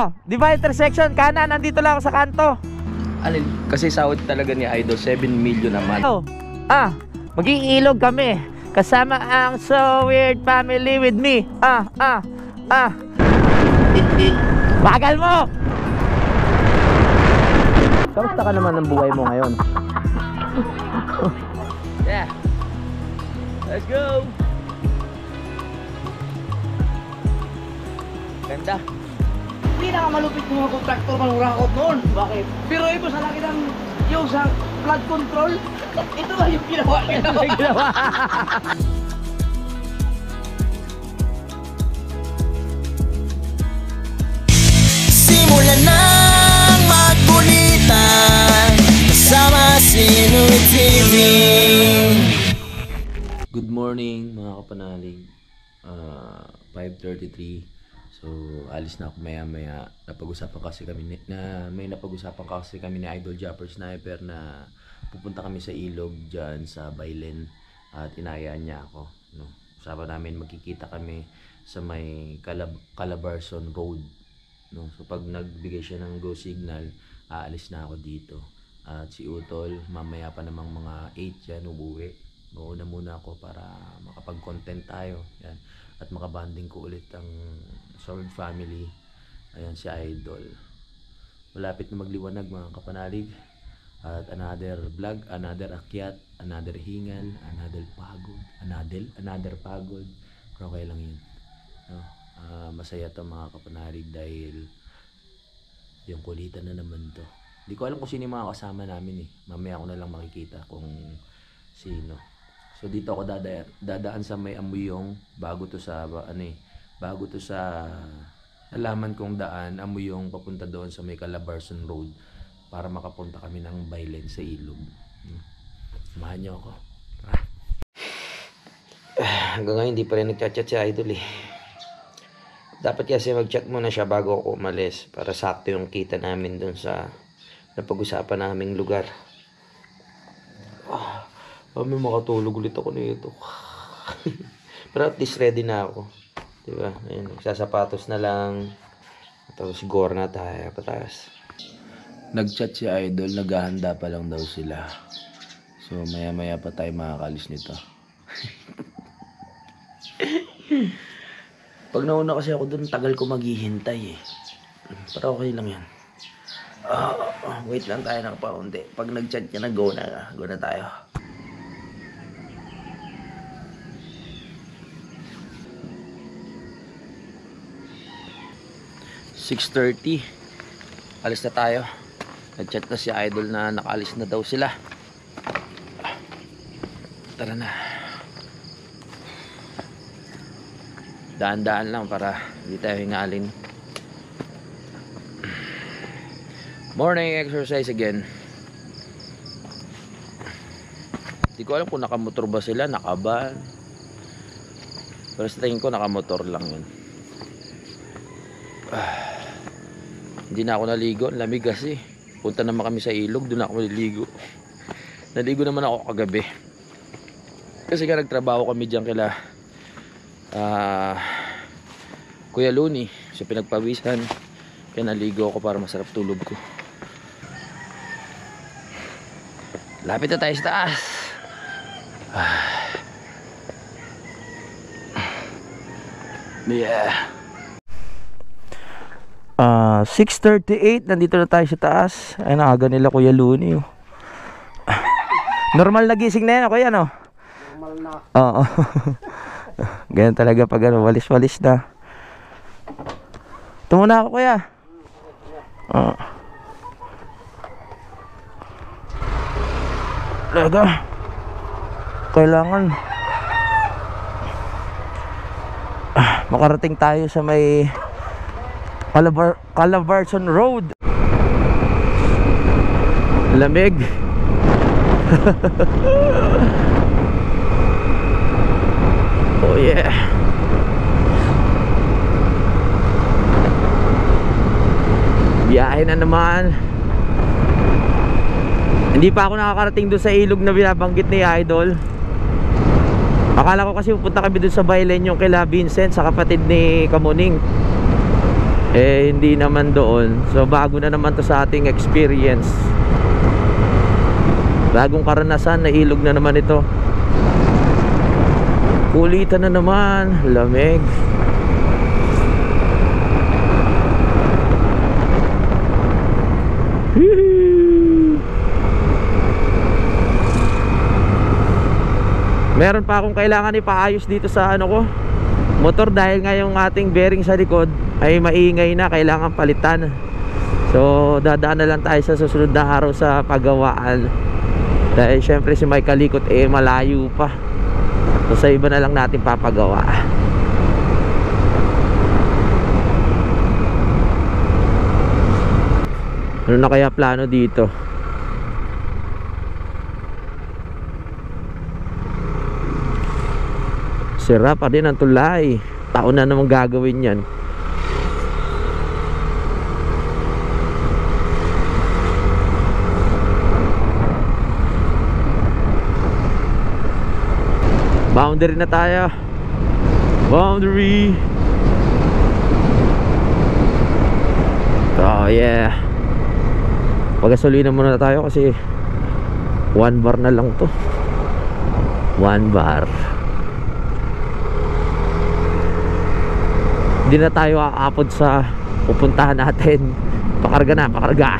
Oh, di ba intersection? Kanan, nandito lang ako sa kanto. Alin? Kasi sahod talaga ni Idol 7 million naman. Oh, mag-iilog kami. Kasama ang So Weird Family with me. Bagal mo! Kamusta ka naman ng buhay mo ngayon? Yeah. Let's go! Ganda. Pinakamalupit ng mga kontraktor manurakot noon. Bakit? Pero iba sa laki ng yung sa flood control. Ito ba yung ginawa niya? Simulan ng magkulitan kasama si Nuy TV. Good morning mga kapanalig. 5:33. So alis na ako maya-maya. May napag-usapan kasi kami ni Idol Japper Sniper na pupunta kami sa ilog dyan sa Baylen at inayaan niya ako, no? Usapan namin magkikita kami sa may Calabarzon Road, no? So pag nagbigay siya ng go signal, aalis na ako dito. At si Utol mamaya pa namang mga 8 yan uuwi. Mauna muna ako para makapag-content tayo yan. At makabanding ko ulit ang Solid Family. Ayan si Idol. Malapit na magliwanag mga kapanalig. At another vlog, another akyat, another hingal, another pagod, another pagod. Pero okay lang yun, no? Masaya to mga kapanalig dahil yung kulitan na naman to. Hindi ko alam kung sino yung mga kasama namin eh. Mamaya ko na lang makikita kung sino. So dito ako dadaan sa may Amuyong bago to sa alaman kong daan, Amuyong papunta doon sa may Calabarzon Road para makapunta kami ng Baylen sa ilog. Samahan niyo ako. Hanggang ngayon hindi pa rin nagchat-chat si Idol eh. Dapat kasi mag-chat muna siya bago ako umalis para sakto yung kita namin doon sa napag-usapan naming lugar. May makatulog ulit ako nito. Pero at least ready na ako. Diba? Ayun, sasapatos na lang. Tapos gore na tayo pataas. Nag-chat si Idol, naghahanda pa lang daw sila. So maya-maya pa tayo makakalis nito. Pag nauna kasi ako dun, tagal ko maghihintay eh. Pero okay lang yan. Wait lang tayo ng paunti. Pag nag-chat niya na, go na tayo. (6:30) alis na tayo. Nag-chat na si Idol na nakaalis na daw sila. Tara na. Daan-daan lang para hindi tayo hingalin. Morning exercise again. Hindi ko alam kung nakamotor ba sila, nakaban. Pero sa tingin ko nakamotor lang yun. Hindi na ako naligo, lamig kasi. Punta naman kami sa ilog, doon ako naligo. Naligo naman ako kagabi. Kasi nga nagtrabaho kami dyan kila Kuya Luni sa pinagpawisan. Kaya naligo ako para masarap tulog ko. Lapit na tayo sa taas. Yeah. 6:38, nandito na tayo sa taas. Ay, naaga nila Kuya Luni. Normal na gising na yan, Kuya, no? Normal na. Oo. Ganyan talaga pag walis-walis na. Ito muna ako, Kuya. Talaga. Kailangan makarating tayo sa may Calabarzon Road. Lamig. Oh yeah. Biyahe na naman. Hindi pa ako nakakarating doon sa ilog na binabanggit ni Idol. Akala ko kasi pupunta kami doon sa Baylen, yung kila Vincent sa kapatid ni Kamuning. eh hindi naman doon. So bago na naman to sa ating experience, bagong karanasan na ilog na naman ito. Kulitan na naman, lamig. Meron pa akong kailangan ipaayos dito sa ano ko, motor, dahil nga yung ating bearing sa likod ay maingay na, kailangan palitan. So dadaan na lang tayo sa susunod na araw sa paggawaan, dahil syempre si may kalikot eh malayo pa. So sa iba na lang natin papagawa. Ano na kaya plano dito? Sira pa din ang tulay. Taon na namang gagawin yan. Boundary na tayo. Boundary. Oh yeah. Pagasolina muna tayo kasi 1 bar na lang to. 1 bar. Hindi na tayo aapod sa pupuntahan natin. Pakarga na, pakarga.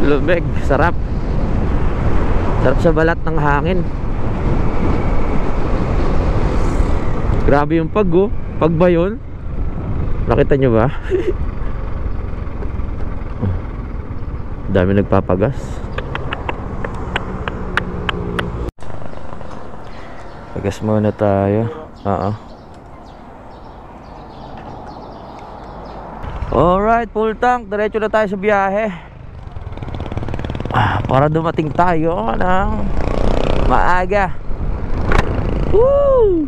Lumeg, sarap. Sarap sa balat ng hangin. Grabe yung pag, oh. Pag ba yun? Nakita nyo ba? Dami nagpapagas. Pagas muna tayo. Alright, full tank. Diretso na tayo sa biyahe. Para dumating tayo ng maaga. Woo!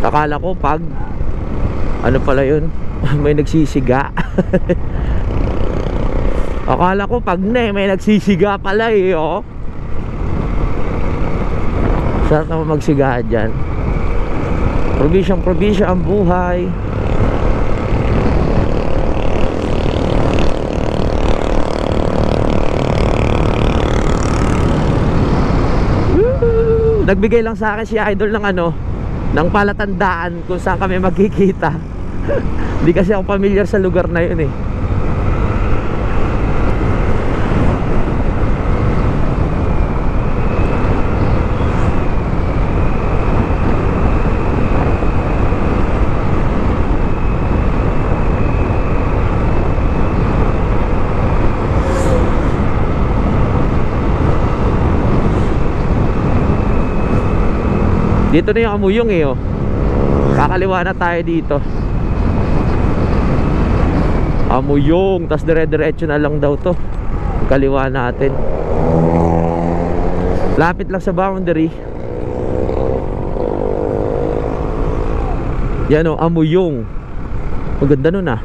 Akala ko pag ano pala yun, may nagsisiga. Akala ko pag may nagsisiga pala eh, oh. Sarap naman magsiga dyan. Probinsya ang buhay. Nagbigay lang sa akin si Idol ng ano, ng palatandaan kung saan kami magkikita. Hindi kasi ako familiar sa lugar na yun eh. Dito na yung Amuyong eh, oh. Kakaliwa na tayo dito. Amuyong, tas dire-diretso na lang daw to. Kaliwa natin. Lapit lang sa boundary. Yan, oh, Amuyong. Maganda nun ah.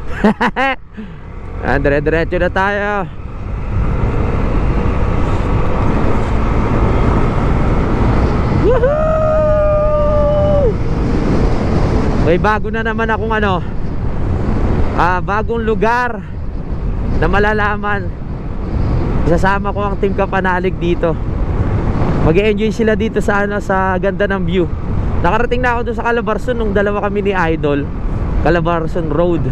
Dire-diretso na tayo. Woohoo! May bago na naman akong ano, bagong lugar na malalaman. Isasama ko ang Team Kapanalig dito. Mag-e-enjoy sila dito sa ano, sa ganda ng view. Nakarating na ako doon sa Calabarzon nung dalawa kami ni Idol. Calabarzon Road.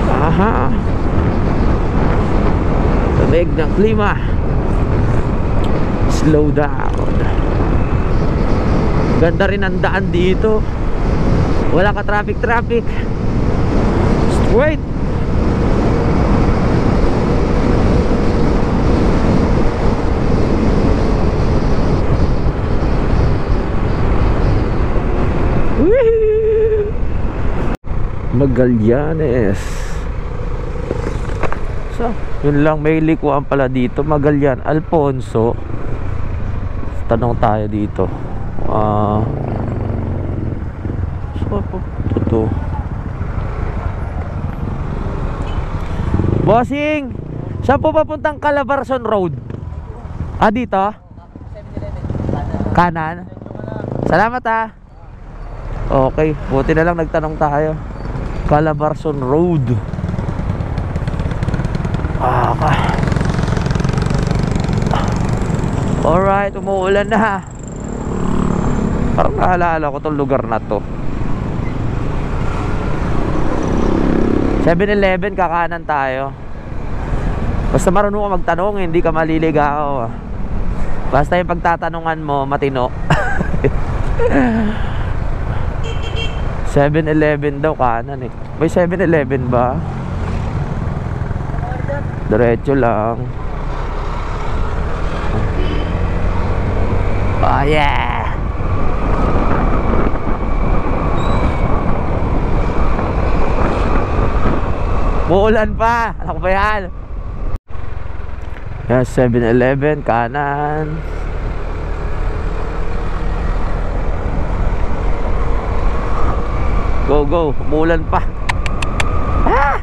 Aha. Lamig ng klima. Slow down. Ganda rin ang daan dito. Wala ka traffic. Straight. Magallanes. So, yun lang, may likuan pala dito. Magallanes, Alfonso. Tanong tayo dito. So, ito. Bossing, saan po papuntang Calabarzon Road? Ah, dito? Kanan? Salamat ah. Okay, buti na lang nagtanong tayo. Calabarzon Road. Alright, umuulan na. Parang naalala ko tong lugar na to. 7-Eleven, kakanan tayo. Basta marunong ka magtanong, hindi ka maliligaw. Basta yung pagtatanungan mo, matino. 7-Eleven daw, kanan eh. May 7-Eleven ba? Diretso lang. Oh yeah! Muulan pa. Ano ba yan? Yan, 7-Eleven, kanan. Go, go. Umuulan pa. Ah!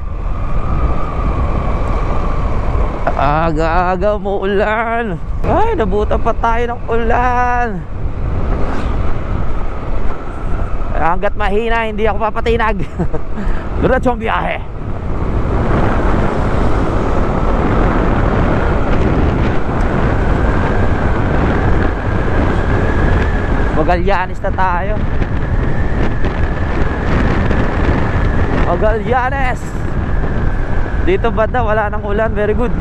Aga-aga umuulan. Ay, nabutan pa tayo ng ulan. Hanggat mahina, hindi ako papatinag. Diretso ang biyahe. Magallanes na tayo. Magallanes. Dito banda wala nang ulan. Very good.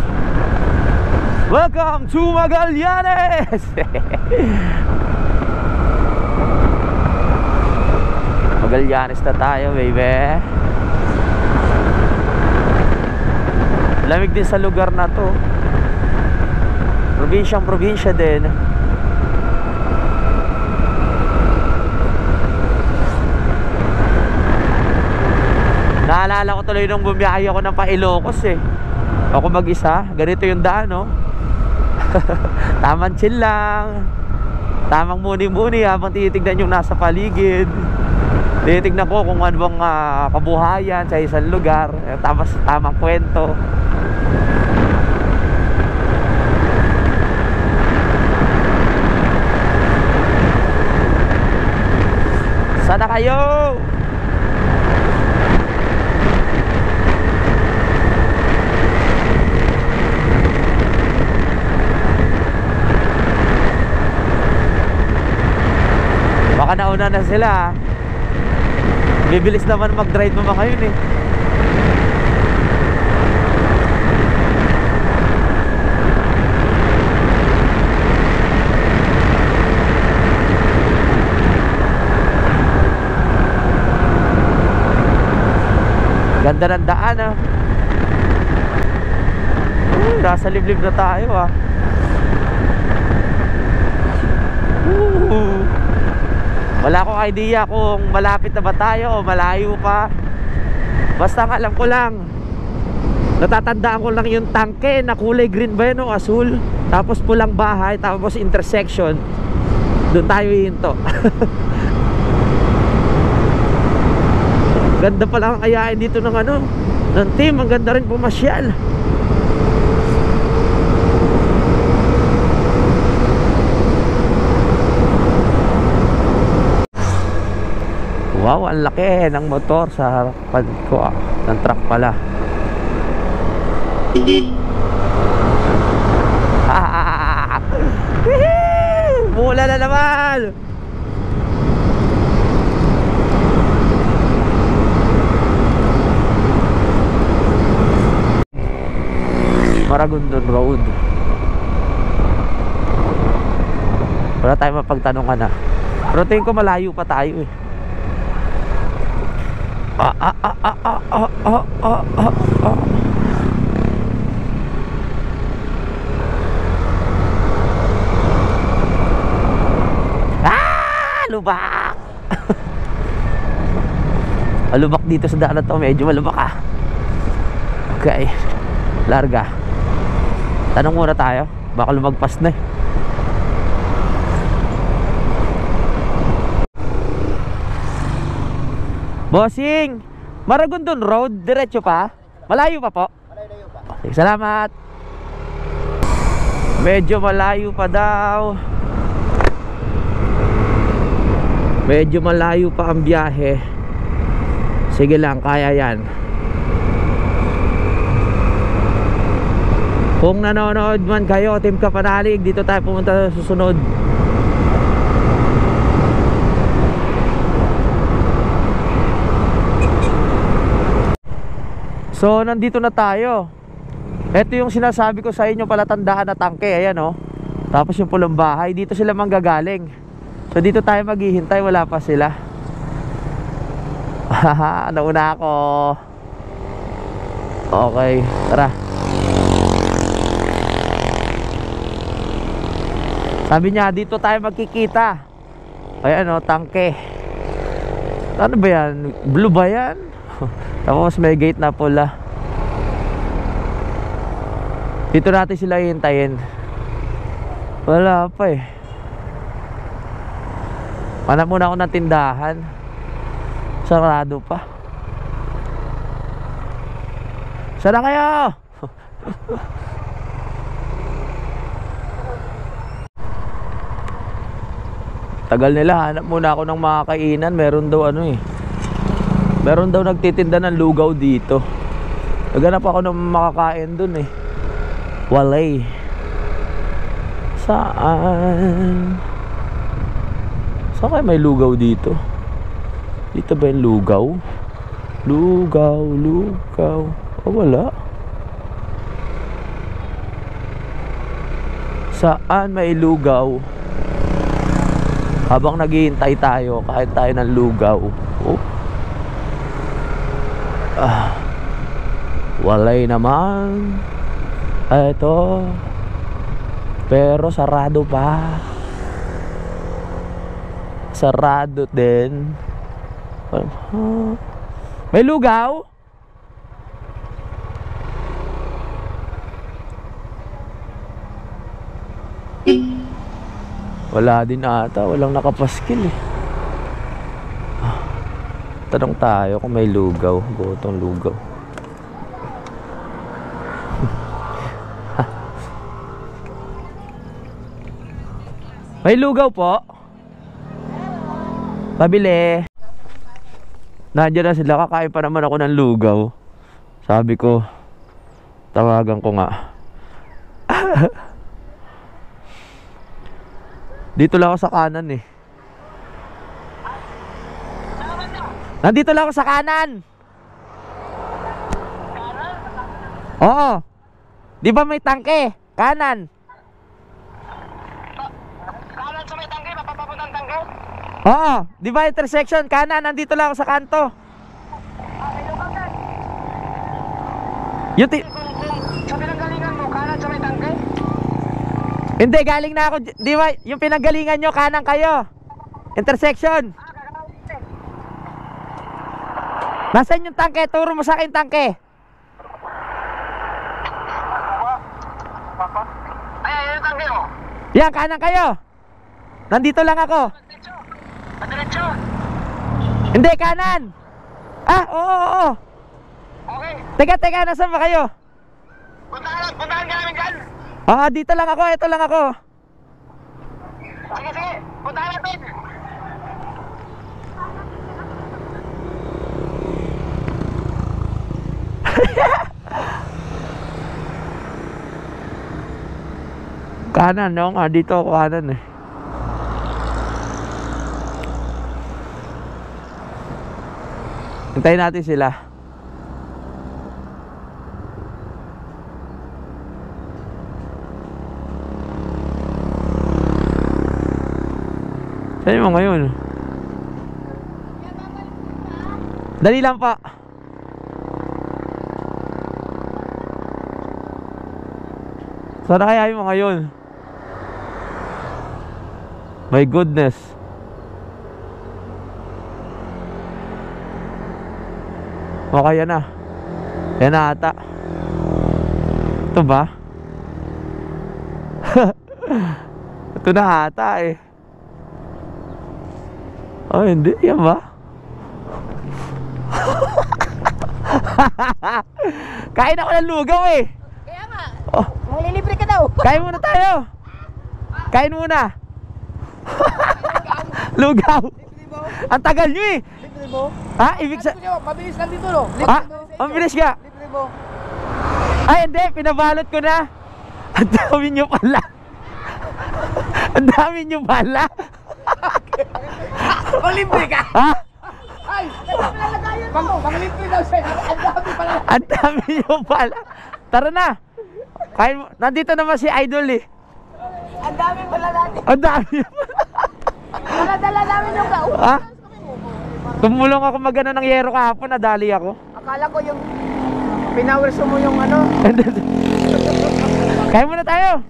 Welcome to Magallanes. Magallanes na tayo, baby. Lamig din sa lugar na to. Probinsya din. Naalala ko tuloy nung bumiyahe ako ng pa-Ilocos eh. Ako mag-isa, ganito yung daan, no? Tamang chill lang. Tamang muni-muni habang tinitignan yung nasa paligid. Tinitignan ko kung ano bang kabuhayan sa isang lugar. Tamang kwento. Sana kayo? Baka nauna na sila. Bibilis naman mag-drive mo mga yun eh. Ganda ng daan ah. Nasa liblib na tayo ah. Wala akong idea kung malapit na ba tayo o malayo pa. Basta ang alam ko lang, natatandaan ko lang yung tangke na kulay green ba yun o asul. Tapos pulang bahay, tapos intersection. Doon tayo hihinto. Ganda pala ang ayain dito ng ano, ng team. Ang ganda rin pumasyal. Wow, ang laki ng motor sa harapan ko ah. Ng truck pala. Mula na naman. Maragondon Road. Wala tayong mapagtanungan ah. Pero tingin ko malayo pa tayo eh. Lubak. Malubak dito sa daan na to. Medyo malubak ah. Okay, larga. Tanong muna tayo. Baka lumagpas na eh. Bossing, Maragondon Road, diretso pa? Malayo pa po? Malayo pa. Sige, salamat. Medyo malayo pa daw. Medyo malayo pa ang biyahe. Sige lang, kaya yan. Kung nanonood man kayo, Team Kapanalig, dito tayo pumunta sa susunod. So nandito na tayo. Ito yung sinasabi ko sa inyo, palatandaan na tangke. Ayan oh. Tapos yung pulang bahay, dito sila manggagaling. So dito tayo maghihintay, wala pa sila. Haha, nauna ako. Okay, tara. Sabi niya, dito tayo magkikita. Ayan oh, tangke. Ano ba yan? Blue ba yan? Tapos may gate na pula. Dito natin sila hihintayin. Wala pa eh. Hanap muna ako ng tindahan. Sarado pa. Sana kayo? Tagal nila. Hanap muna ako ng mga kainan. Meron daw ano eh, meron daw nagtitinda ng lugaw dito. Naghanap ako ng makakain dun eh. Walay. Saan? Saan kayo may lugaw dito? Dito ba yung lugaw? Lugaw, lugaw. Oh, wala. Saan may lugaw? Habang naghihintay tayo, kahit tayo ng lugaw. Oh. Walay naman. Ito. Pero sarado pa. Sarado din. May lugaw? Wala din ata. Walang nakapaskil eh. Tanong tayo kung may lugaw. Gotong lugaw. May lugaw po? Pabili. Nandiyan na sila, kakain pa naman ako ng lugaw. Sabi ko, tawagan ko nga. Dito lang ako sa kanan eh. Nandito lang ako sa kanan. Oo. Di ba may tangke? Kanan. Kanan sa may tangke, mapapapuntang tangke. Oo. Di ba intersection? Kanan. Nandito lang ako sa kanto. Yung Sa pinanggalingan mo, kanan sa may tangke? Hindi, galing na ako. Di ba yung pinanggalingan nyo, kanan kayo. Intersection. Nasaan yung tangke? Turo mo sa akin tangke. Ay, yung tangke mo. Yan, kanan kayo. Nandito lang ako. Padiretso. Hindi, kanan. Ah, oo. Okay. Teka, nasaan ba kayo? Puntahan ka namin dyan. Ah, dito lang ako, ito lang ako. Sige, puntahan natin. Kanan, no? Nga, dito ako kanan eh. Hintayin natin sila. Saan mo ngayon? Dali lang pa. Saan kaya mo ngayon? My goodness. O kaya na. Yan na ata. Ito ba? Ito na ata eh. Oh, hindi. Yan ba? Kain ako ng lugaw eh. Halika daw. Kain muna tayo. Kain muna. Lugaw. Ang tagal nyo eh. Libre mo. Ha? Ibig sa... Mabilis lang dito, no? Ha? Ang bilis ka. Libre mo. Ay, hindi. Pinabalot ko na. Ang dami nyo pala. Ang dami nyo pala. Libre ka. Ha? Ay, panglibre daw siya. Ang dami pala. Ang dami nyo pala. Tara na. Kain mo. Nandito naman si Idol eh. Ang dami pala natin. Ang dami. Dala namin yung kausap. Ha? Tumulong ako magano ng yero kahapon. Nadali ako. Akala ko yung pinawerso mo yung ano. Kain muna tayo.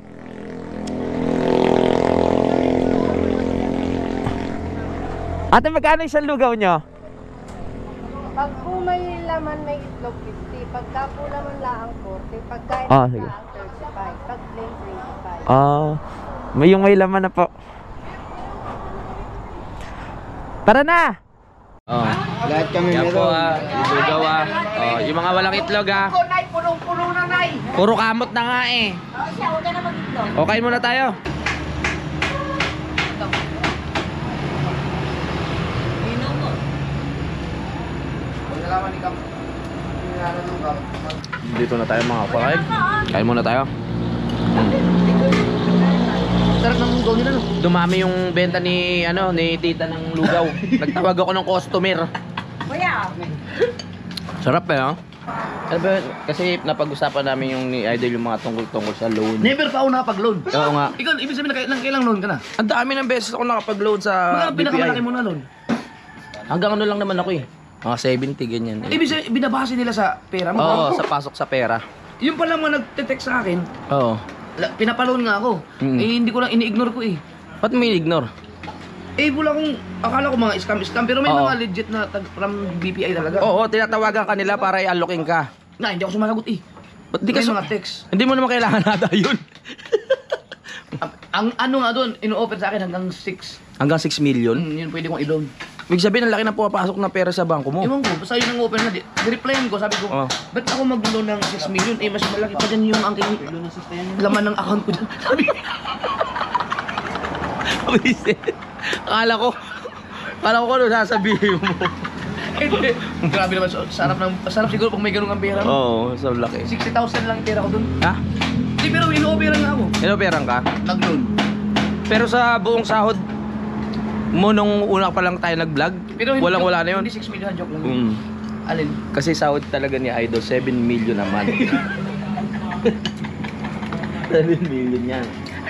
Ate, magkano isang lugaw nyo? Pag po may laman may itlog 50, pagka po laman laang 40, pagka Sige. laang 35, pag plain 25. May yung may laman na po. Tara na! Lahat kami Yan po lugaw yung mga walang itlog Nay, punong-puno na, Nay. Puro kamot na nga eh. Okay muna tayo. Dito na tayo mga kapatid. Kain muna tayo. Sarap ng lugaw nila, no? Dumami yung benta ni tita ng lugaw. Nagtawag ako ng customer. Sarap eh, oh. Kasi napag-usapan namin yung ni Idol yung mga tungkol sa loan. Never pa ako nakapag-loan. Oo nga. Ikaw, ibig sabihin na kailang loan ka na? Ang dami ng beses ako nakapag-loan sa Magkano pinakamalaki BPI. mo na loan? Hanggang ano lang naman ako eh. Mga 70 ganyan. Ibig sabihin, binabase nila sa pera mo. Oo, sa pasok sa pera. Yung pala mga nagte-text sa akin, Oo. pinapaloan nga ako. Mm. Eh, hindi ko lang, ini-ignore ko eh. Ba't mo ignore? Eh, wala akong, akala ko mga scam, pero may Oo. mga legit na from BPI talaga. Oo, tinatawagan kanila para i-unlocking ka. Na, hindi ako sumasagot eh. Ba't di May ka mga text. Hindi mo naman kailangan nada yun. Ang ano nga doon, ino-offer sa akin hanggang 6. Hanggang 6 million. Yun pwede kong i-loan. Ibig sabihin, ang laki na pumapasok na pera sa bangko mo. Ewan ko, basta yun ang offer na. Di-replyan ko, sabi ko, Oo. ba't ako mag-loan ng 6 million? Eh, mas malaki pa dyan yung angking laman ng account ko dyan. Sabi ko, Akala ko ano sasabihin mo. eh, grabe naman, sarap siguro pag may ganung ang pera mo. Oo, so laki. 60,000 lang pera ko doon. Ha? Hindi, pero ino-offeran nga ako. Inoperang ka? Nag-loan. Pero sa buong sahod mo nung una pa lang tayo nag-vlog, Pero wala na yun. Hindi 6 million, joke lang. Mm. Alin? Kasi sahod talaga ni Idol, 7 million naman. 7 million yan.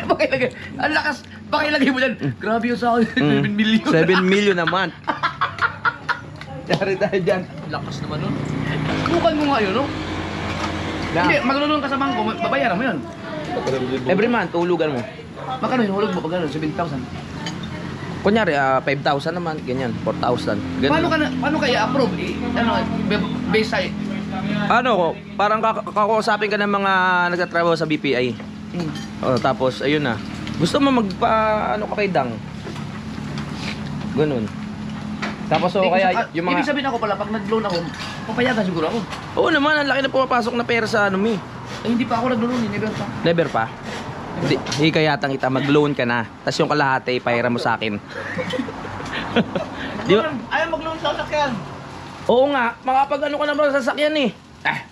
Pakilagay, ang lakas, pakilagay mo dyan. Grabe yung sahod, 7 million. 7 million naman. Dari tayo dyan. Lakas naman nun. Bukan mo nga yun, no? Na, Hindi, maglulong ka sa bangko, babayaran mo yun. every month, tulugan mo. Magkano yun, hulog mo, pag gano'n, 7,000. Kunyari, 5,000 naman, ganyan, 4,000. Ganun. Paano kaya approve? Based sa... Ano ko, parang kakausapin ka ng mga nagtatrabaho sa BPI. O, tapos, ayun na. Gusto mo ano ka kay Dang? Ganun. Tapos, so, kaya yung mga... Ibig sabihin ako pala, pag nag-loan ako, papayagan siguro ako. Oo naman, ang laki na pumapasok na pera sa ano mi. Eh, hindi pa ako nag-loan, never pa. Never pa. Hindi kaya kita mag-loan ka na. Tapos yung kalahati, pahiram mo sa akin. Di ba? Ayaw mag-loan sa sasakyan. Oo nga, makapag ano ka naman sa sasakyan eh.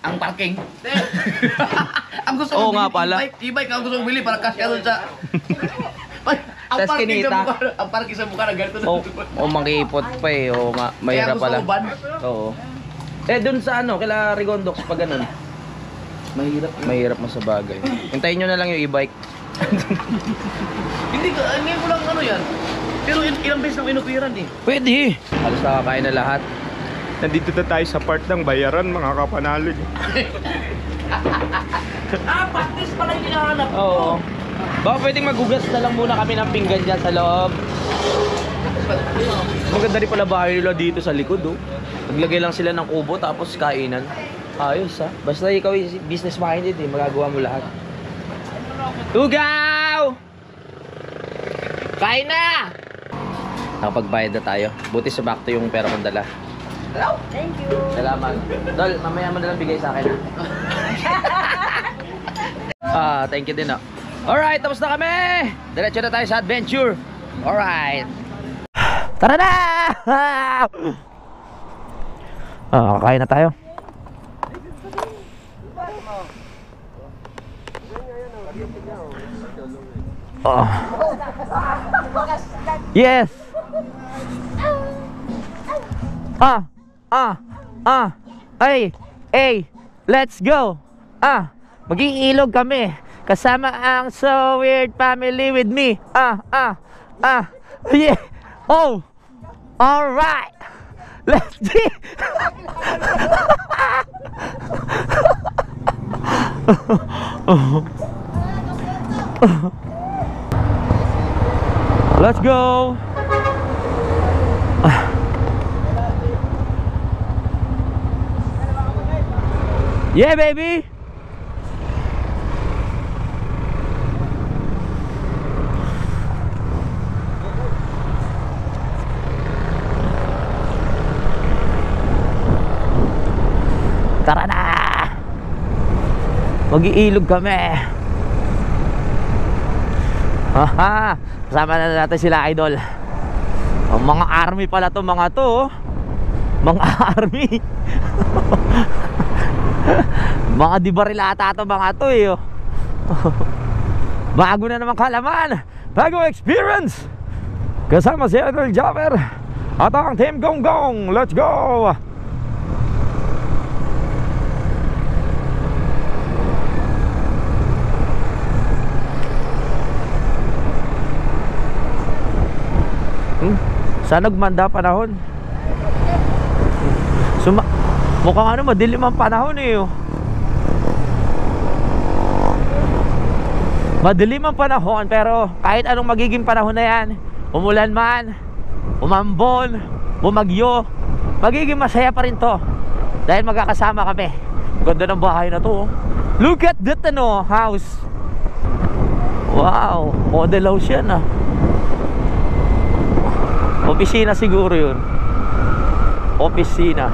Ang parking. Ang gusto Oo kong nga bili, pala. E-bike ang gusto kong bili para cash ka doon sa... Ang Tas parking kinita. sa mukha, ang parking sa mukha na ganito na. O mangipot pa eh. Oo nga, mahirap pala. Kaya gusto ko ban. Oo. Eh dun sa ano, kila Rigondox pag ganun. Mahirap. Mahirap mo sa bagay. Hintayin nyo na lang yung e-bike. Hindi ko, ngayon ko lang ano yan. Pero ilang beses na ako inupiran eh. Pwede. Halos nakakain na lahat. Nandito na tayo sa part ng bayaran, mga kapanalig. Practice pala yung hinahanap. Oo. Baka pwedeng maghugas na lang muna kami ng pinggan dyan sa loob. Maganda rin pala bahay nila dito sa likod, oh. Naglagay lang sila ng kubo tapos kainan. Ayos, ha? Basta ikaw business minded, eh. Magagawa mo lahat. Tugaw! Kain na! Nakapagbayad na tayo. Buti sa bakto yung pera kong dala. Thank you. Salamat. Dol, mamaya mo na lang bigay sa akin, ha? Thank you din, no. Alright, tapos na kami. Diretso na tayo sa adventure. Alright. Tara na! Kakain na tayo. Yes. Hey, let's go. Mag-iilog kami kasama ang So Weird family with me. Yeah. Oh. All right. Let's do. Let's go. Yeah, baby. Tara na. Mag-iilog kami. Kasama na natin sila, idol. Ang mga army pala to, mga to. Mga army. Mga di barilata to, mga to eh. Bago na naman kalaman, bagong experience. Kasama si Idol Japper at ang Team Gong Gong. Let's go. Sana gumanda panahon. Mukhang ano, madilim ang panahon eh. Madilim ang panahon, pero kahit anong magiging panahon na yan, umulan man, umambon, bumagyo, magiging masaya pa rin to. Dahil magkakasama kami. Ganda ng bahay na to. Look at that house. Wow, model house yan ah. Opisina siguro yun. Opisina.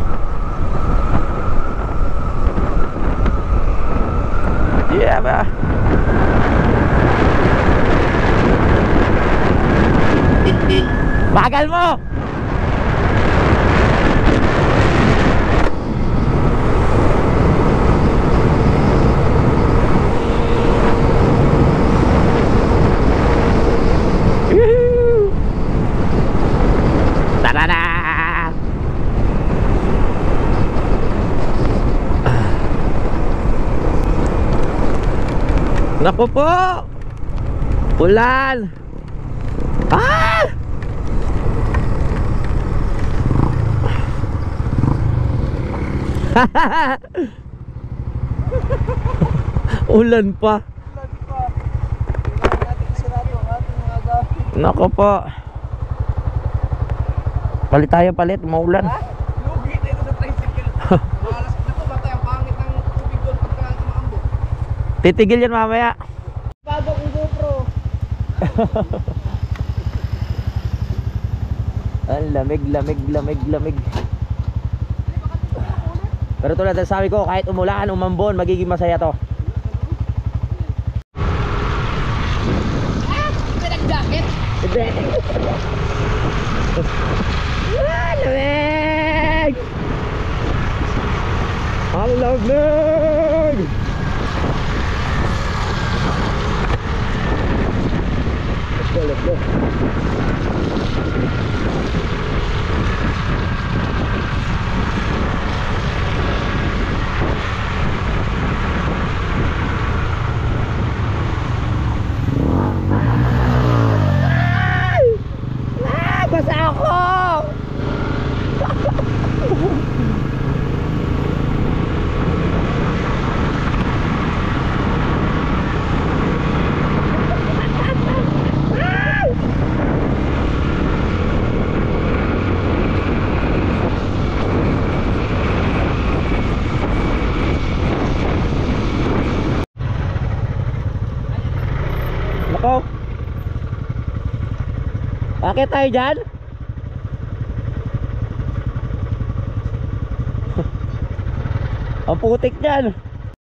Yeah ba? Bagal mo! Tara na! Naku po! Ulan! Ulan pa. Nako po. Palit tayo, maulan. Lugi tayo sa tricycle. Malas na po, batay ang pangit ng tubig doon pagka maambo. Titigil yan mamaya. Bago ang GoPro. Ang lamig. Pero tulad ng sabi ko, kahit umulan, umambon, magiging masaya to. Pinag-jacket. Lamig! Ang lamig! Let's go. Basa ako! Nako! Bakit tayo dyan? Ang putik dyan.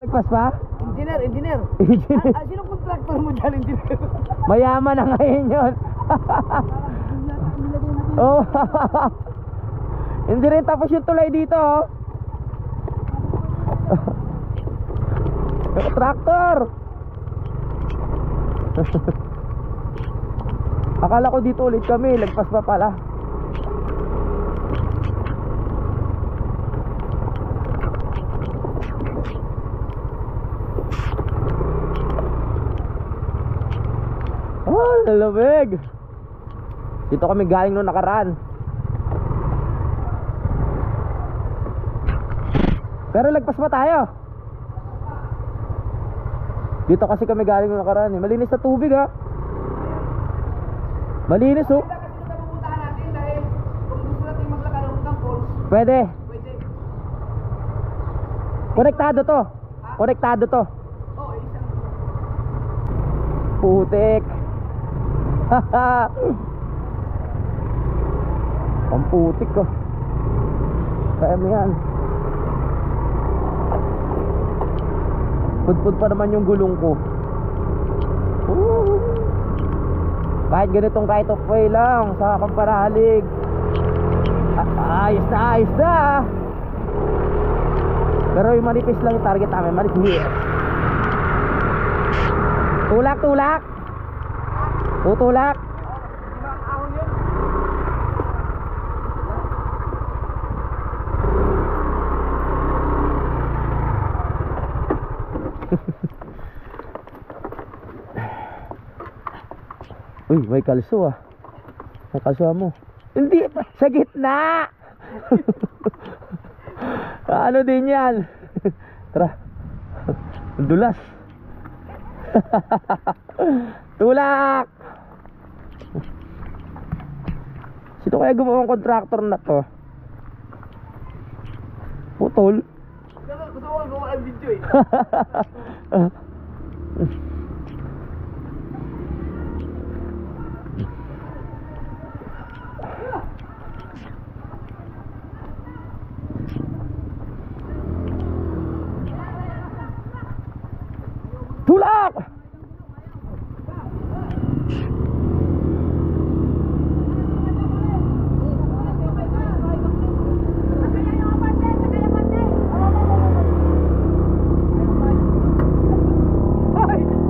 Nagpas pa? Hindi Engineer. Sinong contractor mo dyan, engineer? Mayaman na ngayon yun. Oh. Hindi rin tapos yung tulay dito, oh. Traktor. Akala ko dito ulit kami, lagpas pa pala. Oh, lamig. Dito kami galing nung nakaraan. Pero lagpas pa tayo. Dito kasi kami galing nung nakaraan eh. Malinis na tubig ha. Malinis oh. Kasi ito pupuntahan natin dahil kung gusto natin maglakad ng falls, Pwede. pwede. Konektado to. Konektado to. Oh, isang. Putik. Ang putik ko. Kaya mo yan. Pudpud pa naman yung gulong ko. Kahit ganitong right of way lang sa Kamparalig. Ayos na. Pero yung manipis lang yung target namin. Manipis. Tulak. Tutulak. Uy, may kalso ah. May kalso mo. Hindi, sa gitna. Ano din yan? Tara. Dulas. Tulak. Sino kaya gumawang contractor na to? Putol. Gusto ko gawa ang video eh. Tulak!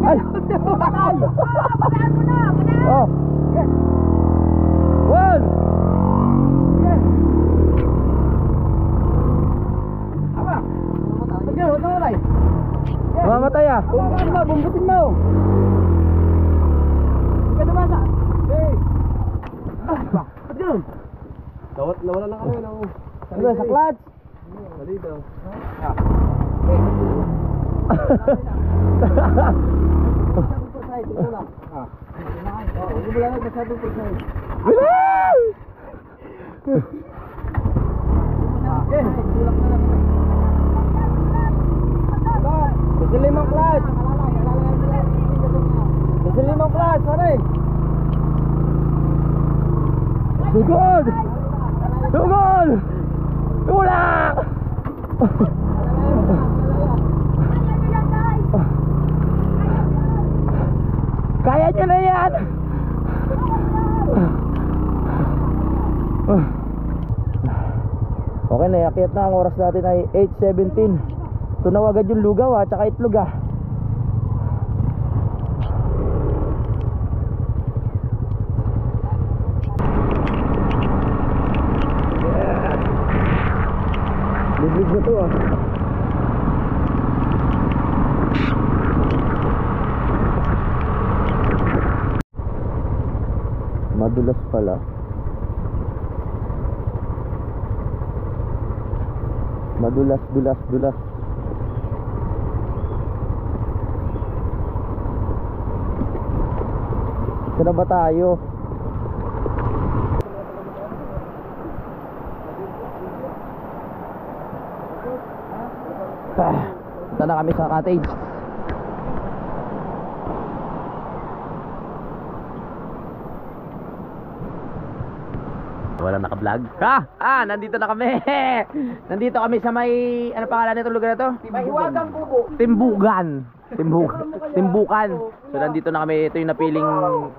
Ay! Oh! One! Mamatay ah! Bumbutin mo! Hindi ka dumasa! Hey! Ba't ganun? Nawala na kami ng... Ano sa clutch? Mali daw. Bilis! Kasi limang clutch! Kasi limang clutch, pare! Sugod! Sugod! Tulak! Kaya nyo na yan! Okay na, iakyat na. Ang oras natin ay 8:17. Tunaw agad yung lugaw ha, tsaka itlog ha. Liblig na to ah. Madulas pala. Dulas. Saan ba tayo? Punta na kami sa cottage. Walang naka-vlog. Nandito na kami. Nandito kami sa may, ano pangalan nito lugar na to? Mahiwagang bubo. Timbukan. So nandito na kami. Ito yung napiling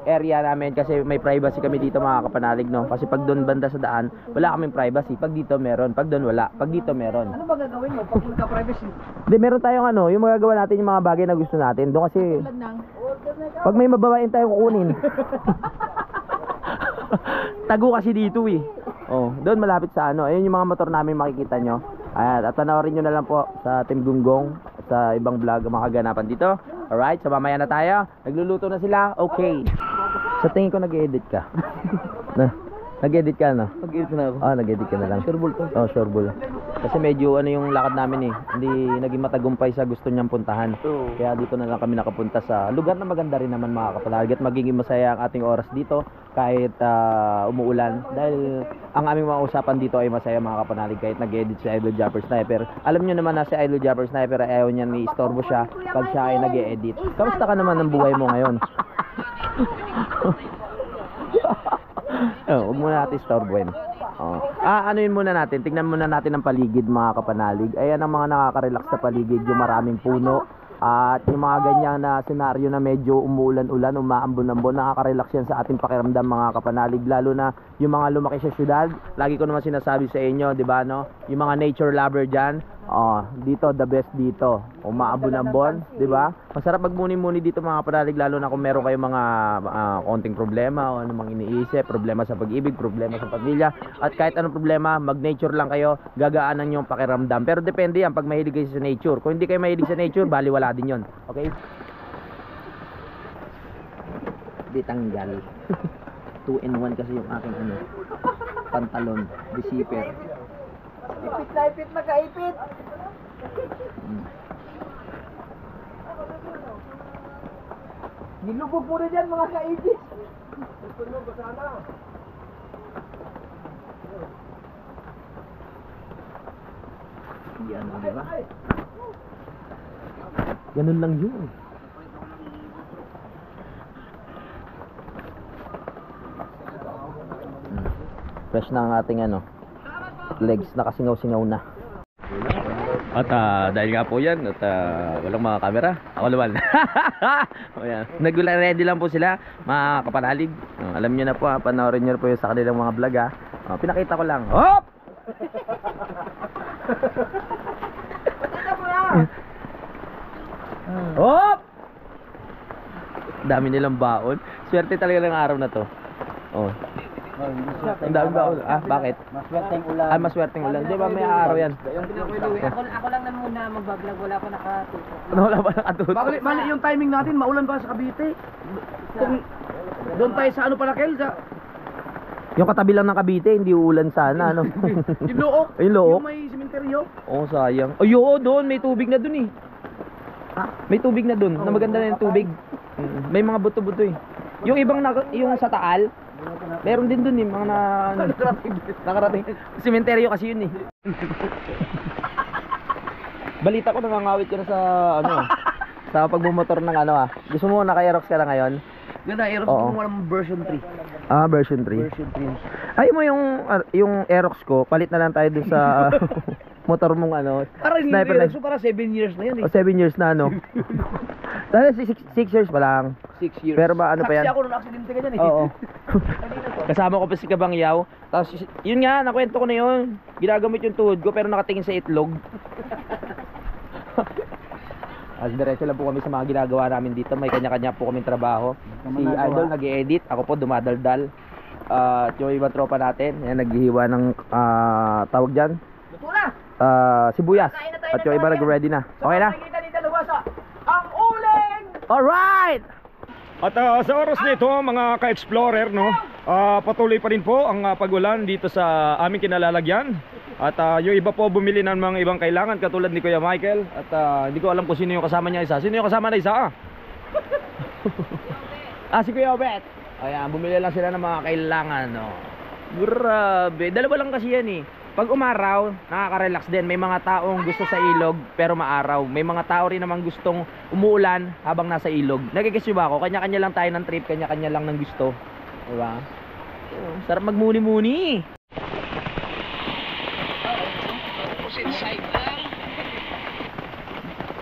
area namin kasi may privacy kami dito mga kapanalig, no? Kasi pag doon banda sa daan, wala kaming privacy. Pag dito meron, pag doon wala. Pag dito meron. Ano ba gagawin mo pag magka-privacy? Hindi, meron tayong ano, yung magagawa natin yung mga bagay na gusto natin. Doon kasi pag may mababain tayong kukunin. Tago kasi dito eh. Oh, doon malapit sa ano. Ayun yung mga motor namin makikita nyo. Ayan, at panoorin nyo na lang po sa Team Gunggong sa ibang vlog ang mga kaganapan dito. Alright, so mamaya na tayo. Nagluluto na sila. Okay. Sa tingin ko nag-edit ka. Nag-edit ka na? Mag-edit na ako. Nag-edit ka na lang. Sureball to. Oh, sureball. Kasi medyo ano yung lakad namin eh. Hindi naging matagumpay sa gusto niyang puntahan. Kaya dito na lang kami nakapunta sa lugar na maganda rin naman mga kapanalig. At magiging masaya ang ating oras dito kahit umuulan. Dahil ang aming mga usapan dito ay masaya mga kapanalig kahit nag-edit si Idol Japper Sniper. Alam niyo naman na si Idol Japper Sniper ayaw niya ni istorbo siya pag siya ay nag-edit. Kamusta ka naman ng buhay mo ngayon? Huwag muna natin istorbohin. Ano yun muna natin? Tingnan muna natin ang paligid mga kapanalig. Ayan ang mga nakaka-relax na paligid, yung maraming puno. At yung mga ganyan na senaryo na medyo umuulan-ulan, umaambon-ambon, nakaka-relax yan sa ating pakiramdam mga kapanalig. Lalo na yung mga lumaki sa syudad. Lagi ko naman sinasabi sa inyo, di ba no? Yung mga nature lover dyan, dito, the best dito. Umaambon-ambon, di ba? Masarap magmuni-muni dito mga kapanalig, lalo na kung meron kayong mga konting problema o anumang iniisip, problema sa pag-ibig, problema sa pamilya. At kahit anong problema, mag-nature lang kayo, gagaanan yung pakiramdam. Pero depende yan pag mahilig kayo sa nature. Kung hindi kayo mahilig sa nature, baliwala din yon. Okay? Di tanggal. 2-in-1 kasi yung aking pantalon, the zipper. Ipit na ipit, magkaipit. Nilubog mo na dyan mga kaipit. Tulog ko sana. Yan, di ba? Ganun lang yun. Fresh na ang ating legs, nakasingaw-singaw na. At dahil nga po yan at walang mga camera, ako naman. Nag-ready lang po sila mga kapanalig. Alam nyo na po, panoorin nyo po yung sa kanilang mga vlog pinakita ko lang. Hop! Hop! Dami nilang baon. Swerte talaga ng araw na to. Ang dami baon. Bakit? Maswerteng ulan. Maswerteng ulan. Di ba may araw yan? Ako lang na muna magbablog, wala pa nakatutok. Wala pa nakatutok. Mali yung timing natin, maulan pa sa Cavite. Kung doon tayo sa Palakel, sa Yung katabi lang ng Cavite, hindi uulan sana, ano? yung Look. Yung Look? Yung may sementeryo. Sayang. Oo, doon. May tubig na doon eh. May tubig na doon. Na maganda na yung tubig. May mga buto-buto eh. Yung ibang, yung sa Taal, meron din doon eh. Mga nakarating. Sementeryo kasi yun eh. Balita ko nangangawit ka na sa, sa pagbumotor ng Gusto mo naka-aerox ka na ngayon? Ganda, Aerox ko walang version 3. Version 3. Version 3. Ay mo yung Aerox ko, palit na lang tayo dun sa motor mong Parang sniper Aerox ko para 7 years na yan eh. 7 years na Dahil 6 years pa lang. 6 years. Pero ba pa yan? Saksi ako nung aksidente ka dyan eh. Oo. Kasama ko pa si Kabangyaw. Tapos yun nga, nakwento ko na yun. Ginagamit yung tuhod ko pero nakatingin sa itlog. Diretso lang po kami sa mga ginagawa namin dito. May kanya-kanya po kaming trabaho. Si Idol nag-i-edit, ako po dumadaldal. At yung ibang tropa natin, yan, naghihiwa ng tawag dyan. Luto na! Sibuyas. At yung iba nag-ready na. Okay na? Nakikita dito nabasa ang uling! Alright! At sa oras nito mga ka-explorer, patuloy pa rin po ang pagulan dito sa aming kinalalagyan. At yung iba po bumili ng mga ibang kailangan katulad ni Kuya Michael. At hindi ko alam kung sino yung kasama niya isa. Sino yung kasama na isa? Si Kuya Obet. Ayan, bumili lang sila ng mga kailangan. Grabe. Dalawa lang kasi yan eh. Pag umaraw, nakaka-relax din. May mga taong gusto sa ilog pero maaraw. May mga tao rin namang gustong umuulan habang nasa ilog. Nagigets nyo ba ako? Kanya-kanya lang tayo ng trip, kanya-kanya lang ng gusto. Diba? Sarap magmuni-muni.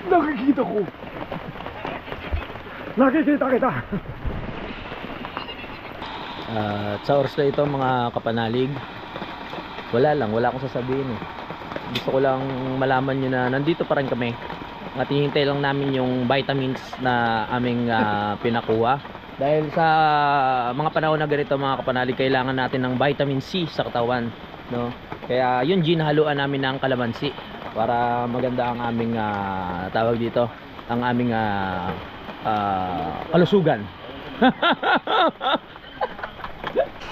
Nakikita ko. Nakikita kita. At sa oras na ito mga kapanalig, wala akong sasabihin eh. Gusto ko lang malaman nyo na nandito pa rin kami. At hihintay lang namin yung vitamins na aming pinakuha. Dahil sa mga panahon na ganito mga kapanalig, kailangan natin ng vitamin C sa katawan, no? Kaya yun ginahaluan namin ng kalamansi para maganda ang aming tawag dito, ang aming kalusugan.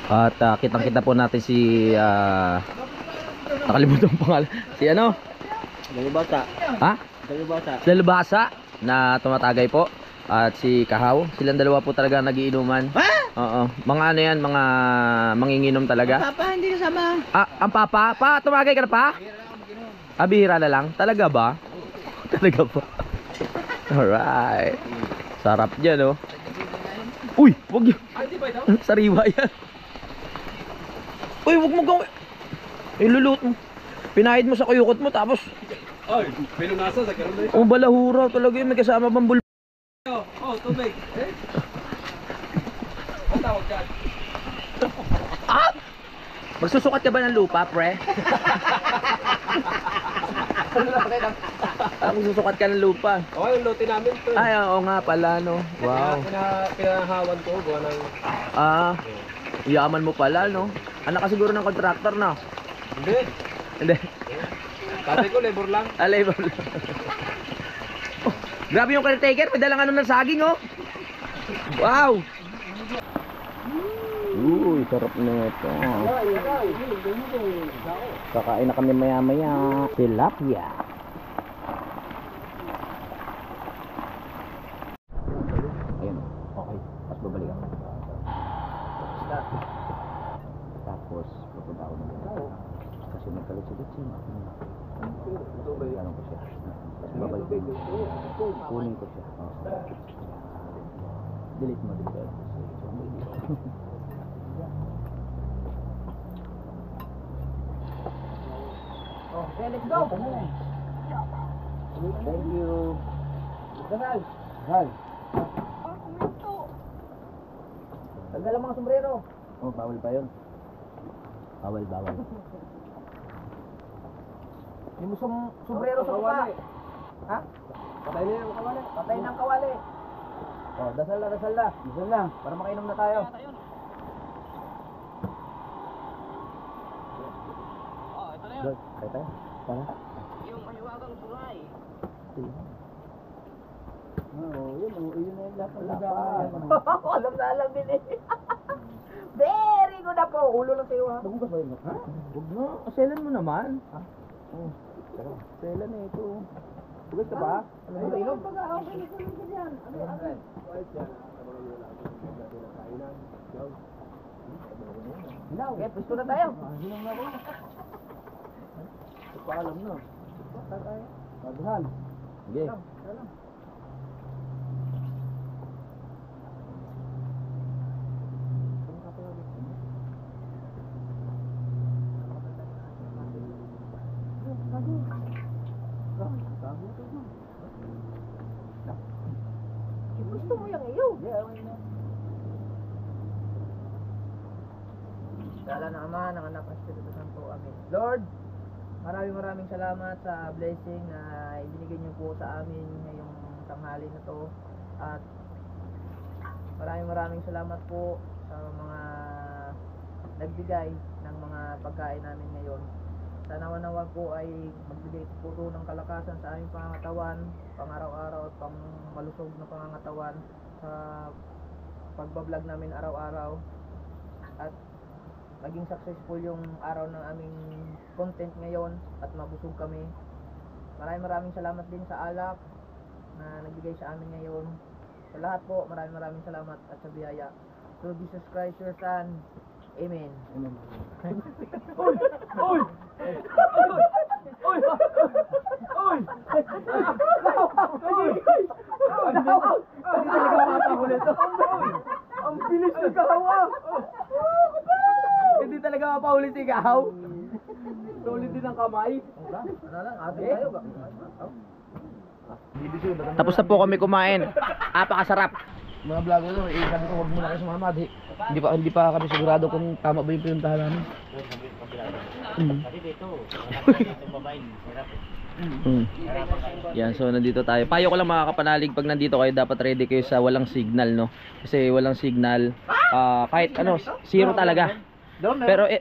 At kitang-kita po natin si nakalimutan ang pangalan. Si ano? Dalibasa. Ha? Dalibasa. Si Dalubhasa na tumatagay po. At si Kahaw. Silang dalawa po talaga nagiinuman. Ha? Oo. Mga ano yan, mga manginginom talaga. Papa, hindi kasama. Ah, ang papa? Pa, tumagay ka na pa? Ah, bihira na lang. Talaga ba? Talaga ba? Alright. Sarap dyan, oh. Uy, wag yun. Sariwa yan. Uy, wag mo gawin. Ilulot mo. Pinahid mo sa kuyukot mo tapos Ay, pinunasa sa karoon. ang balahura talaga yun. May kasama bang bulbo. Oh, tubig. Tawag dyan. Ah! Magsusukat ka ba ng lupa, pre? Magsusukat ka ng lupa. Oh, yung lote namin to. Ay, oo nga pala, no. Wow. Pinahawan ko, gawa ng... Ah, yaman mo pala, no. Anak ka siguro ng contractor, no? Hindi. Hindi. Tatay ko, labor lang. Alay ba? Oh, grabe yung caretaker. May dalang ano ng saging, oh. Wow. Uy, sarap na ito. Kakain na kami maya-maya. Tilapia. Ayun, okay. Tapos babalik ako. Tapos, pupunta ako naman. Kasi nagkalit-sulit siya. Ano ko siya. Tapos babalik ko. Kunin ko siya. Delete mo dito. Okay, let's go. Thank you. Dasal. Dasal. Tanggal ang mga sombrero. Oh, bawal pa yun. Bawal. Hindi mo sombrero sa kupa. Ha? Patay na yung kawali. Patay ng kawali. Oh, dasal na. Dasal lang. Para makainom na tayo. Doon, kaya tayo. Para? Yung mahiwagang buhay. Yun na yung lahat ng lahat. Alam din eh. Very good na po. Ulo lang sa'yo ha. Huwag ba yun? Ha? Huwag na. Selan mo naman. Ha? Oo. Selan na ito. Huwag ka ba? Ano ba ilog? Hilaw. Okay, pwesto na tayo. Hilaw na ako. Paalam na. Padahal. Sige. Gusto mo yung iyo? Dala ng Ama, ng Anak, at Espiritu Santo. Amen. Lord, maraming salamat sa blessing na ibinigay niyo po sa amin ngayong tanghali na to. At maraming salamat po sa mga nagbigay ng mga pagkain namin ngayon. Sa nawa po ay magbigay po ito ng kalakasan sa aming pangangatawan, pang-araw-araw at pang malusog na pangangatawan sa pagbablog namin araw-araw. At maging successful yung araw ng aming content ngayon at mabusog kami. Maraming salamat din sa alak na nagbigay sa amin ngayon. Sa lahat po, maraming salamat at sa biyaya. Through Jesus Christ your Son. Amen. Amen. Oy! Oy! Oy! Oy! Ang bilis ng kahawa! paulit ikaw. Ulit din ang kamay. Ano lang, atin tayo ba? Tapos na po kami kumain. Apakasarap. Mga vlogger no, sabi ko wag muna kayo sumama. Hindi pa kami sigurado kung tama ba yung pinuntahan namin. Yan, so nandito tayo. Payo ko lang mga kapanalig, pag nandito kayo dapat ready kayo sa walang signal, no? Kasi walang signal, kahit ano, zero talaga.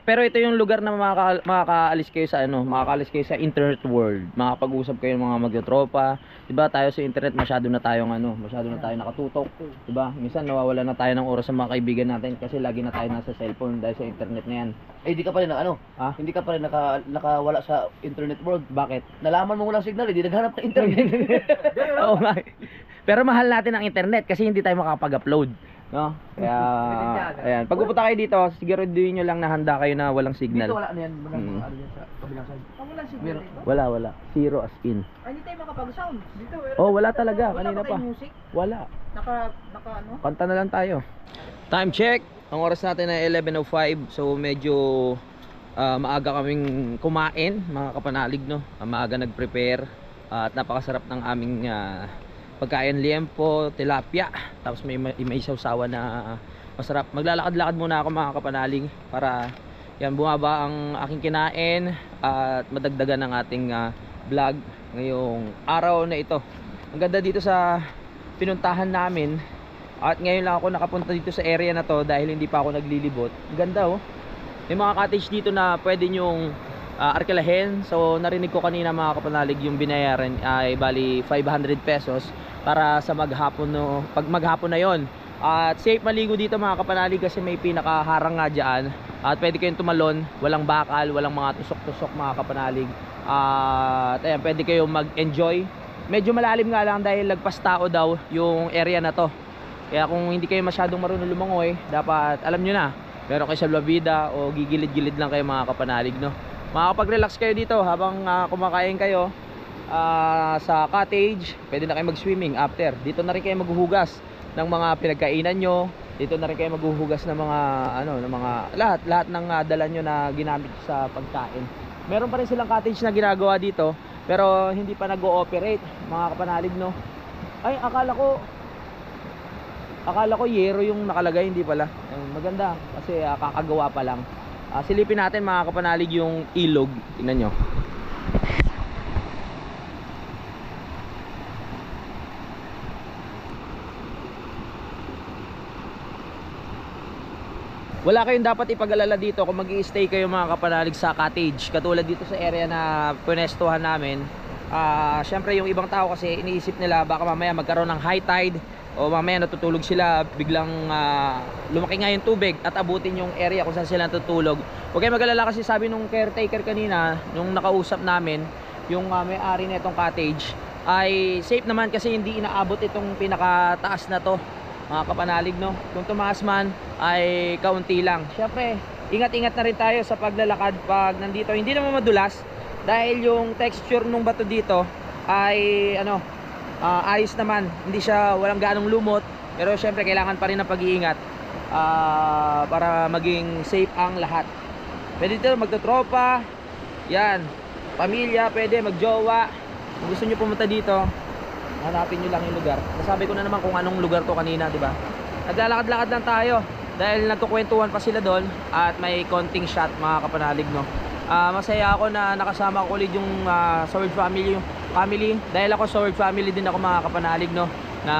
Pero ito yung lugar na makakaalis kayo sa makakaalis kayo sa internet world. Makakapag-usap kayo ng mga magtotropa. 'Di ba? Tayo sa internet masyado na tayong nakatutok, 'di ba? Minsan nawawala na tayo ng oras sa mga kaibigan natin kasi lagi na tayo nasa cellphone dahil sa internet na 'yan. Hindi ka pa rin hindi ka pa rin nakawala sa internet world. Bakit? Nalaman mo walang signal, hindi naghanap ng internet. Oo nga. Pero mahal natin ang internet kasi hindi tayo makakapag-upload, no? Kaya ayan, pag pupunta kayo dito, siguraduhin niyo lang na handa kayo na walang signal. Dito wala na yan, ano yan sa kabilang side. Walang signal dito. Wala. Zero as in. Ay, hindi tayo makapag-sound. Dito, Oh, wala talaga. wala Kanina ba pa. tayong music? Wala. Naka ano? Kanta na lang tayo. Time check. Ang oras natin ay 11:05. So medyo maaga kaming kumain, mga kapanalig, no. Maaga nag-prepare at napakasarap ng aming pagkain, liempo, tilapia. Tapos may sausawan na masarap. Maglalakad-lakad muna ako mga kapanalig para yan bumaba ang aking kinain at madagdagan ng ating vlog ngayong araw na ito. Ang ganda dito sa pinuntahan namin. At ngayon lang ako nakapunta dito sa area na to dahil hindi pa ako naglilibot. Ang ganda oh. May mga cottage dito na pwede nyong arkilahin. So narinig ko kanina mga kapanalig, yung binayaran ay bali 500 pesos para sa maghapon, no, pag maghapon na yon. At safe maligo dito mga kapanalig kasi may pinakaharang nga dyan. At pwede kayong tumalon, walang bakal, walang mga tusok-tusok mga kapanalig. At ayan, pwede kayong mag-enjoy. Medyo malalim nga lang dahil lagpas tao daw yung area na to. Kaya kung hindi kayo masyadong marunong lumangoy, dapat alam nyo na, meron kayo sa salvavida o gigilid-gilid lang kayo mga kapanalig, no? Makakapag-relax kayo dito habang kumakain kayo sa cottage. Pwede na kayo mag-swimming after. Dito na rin kayo maghuhugas ng mga pinagkainan nyo. Dito na rin kayo maghuhugas ng mga lahat ng dala nyo na ginamit sa pagkain. Meron pa rin silang cottage na ginagawa dito pero hindi pa nag-ooperate mga kapanalig, no? Ay, akala ko yero yung nakalagay, hindi pala. Maganda kasi kakagawa pa lang. Silipin natin mga kapanalig yung ilog. Tingnan nyo. Wala kayong dapat ipag-alala dito kung mag-i-stay kayo mga kapanalig sa cottage. Katulad dito sa area na punestuhan namin. Syempre yung ibang tao kasi iniisip nila baka mamaya magkaroon ng high tide o mamaya natutulog sila, biglang lumaki nga yung tubig at abutin yung area kung saan sila natutulog. Huwag kayong mag-alala kasi sabi nung caretaker kanina, nung nakausap namin, yung may-ari na itong cottage, ay safe naman kasi hindi inaabot itong pinakataas na to mga kapanalig, no? Kung tumaas man ay kaunti lang. Syempre, ingat-ingat na rin tayo sa paglalakad pag nandito. Hindi naman madulas dahil yung texture ng bato dito ay ayos naman, hindi siya walang ganong lumot, pero syempre kailangan pa rin ng pag-iingat para maging safe ang lahat. Pwede dito magtotropa, yan, pamilya, pwede magjowa. Kung gusto nyo pumunta dito, hanapin nyo lang yung lugar. Nasabi ko na naman kung anong lugar to kanina, di ba? Naglalakad-lakad lang tayo dahil nagkukwentuhan pa sila doon at may konting shot mga kapanalig, no? Masaya ako na nakasama ko ulit yung Sword family dahil ako Sword family din ako mga kapanalig, no, na